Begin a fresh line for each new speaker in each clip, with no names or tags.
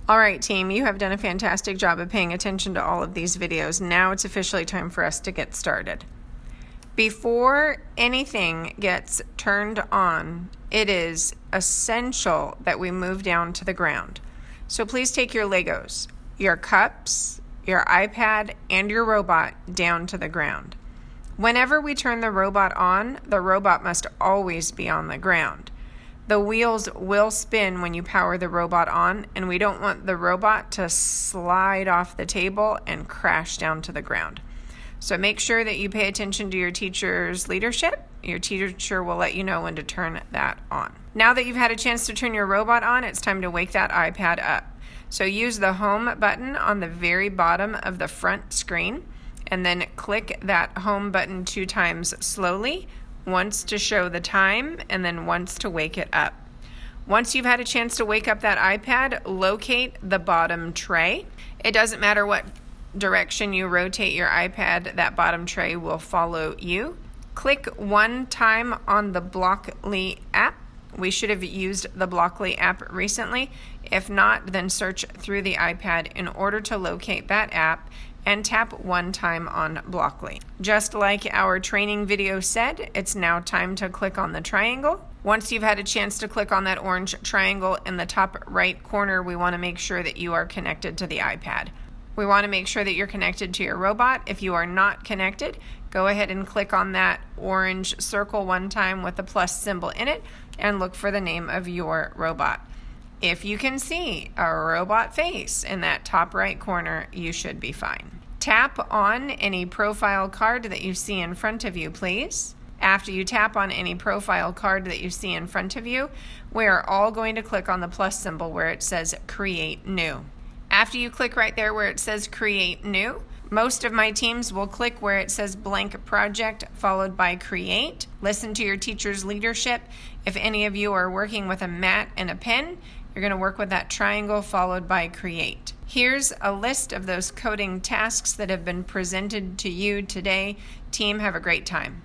All right, team, you have done a fantastic job of paying attention to all of these videos. Now it's officially time for us to get started. Before anything gets turned on, it is essential that we move down to the ground. So please take your Legos, your cups, your iPad, and your robot down to the ground. Whenever we turn the robot on, the robot must always be on the ground. The wheels will spin when you power the robot on, and we don't want the robot to slide off the table and crash down to the ground. So make sure that you pay attention to your teacher's leadership. Your teacher will let you know when to turn that on. Now that you've had a chance to turn your robot on, it's time to wake that iPad up. So use the home button on the very bottom of the front screen, and then click that home button 2 times slowly, once to show the time, and then once to wake it up. Once you've had a chance to wake up that iPad, locate the bottom tray. It doesn't matter what direction you rotate your iPad, that bottom tray will follow you. Click 1 time on the Blockly app. We should have used the Blockly app recently. If not, then search through the iPad in order to locate that app and tap 1 time on Blockly. Just like our training video said, it's now time to click on the triangle. Once you've had a chance to click on that orange triangle in the top right corner, we want to make sure that you are connected to the iPad. We want to make sure that you're connected to your robot. If you are not connected, go ahead and click on that orange circle 1 time with the plus symbol in it and look for the name of your robot. If you can see a robot face in that top right corner, you should be fine. Tap on any profile card that you see in front of you, please. After you tap on any profile card that you see in front of you, we are all going to click on the plus symbol where it says Create New. After you click right there where it says Create New, most of my teams will click where it says Blank Project followed by Create. Listen to your teacher's leadership. If any of you are working with a mat and a pen, you're going to work with that triangle followed by Create. Here's a list of those coding tasks that have been presented to you today. Team, have a great time.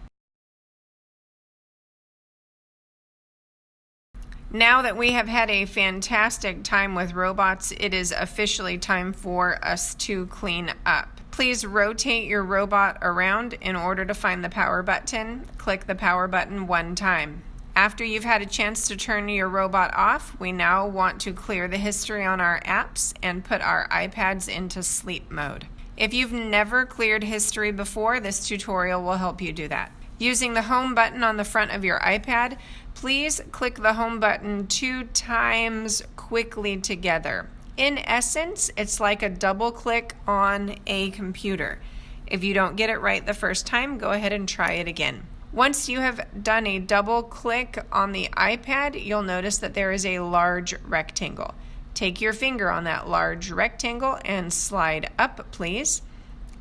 Now that we have had a fantastic time with robots, it is officially time for us to clean up. Please rotate your robot around in order to find the power button. Click the power button 1 time. After you've had a chance to turn your robot off, we now want to clear the history on our apps and put our iPads into sleep mode. If you've never cleared history before, this tutorial will help you do that. Using the home button on the front of your iPad, please click the home button 2 times quickly together. In essence, it's like a double click on a computer. If you don't get it right the first time, go ahead and try it again. Once you have done a double click on the iPad, you'll notice that there is a large rectangle. Take your finger on that large rectangle and slide up, please.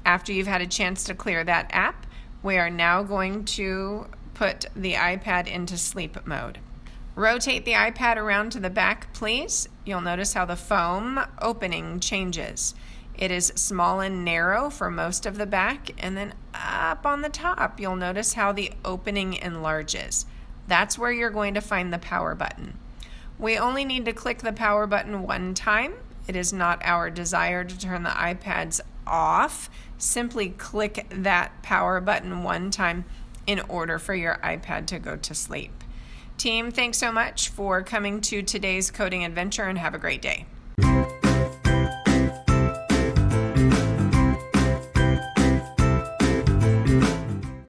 After you've had a chance to clear that app, we are now going to put the iPad into sleep mode. Rotate the iPad around to the back, please. You'll notice how the foam opening changes. It is small and narrow for most of the back, and then up on the top, you'll notice how the opening enlarges. That's where you're going to find the power button. We only need to click the power button 1 time. It is not our desire to turn the iPads off. Simply click that power button 1 time in order for your iPad to go to sleep. Team, thanks so much for coming to today's coding adventure, and have a great day.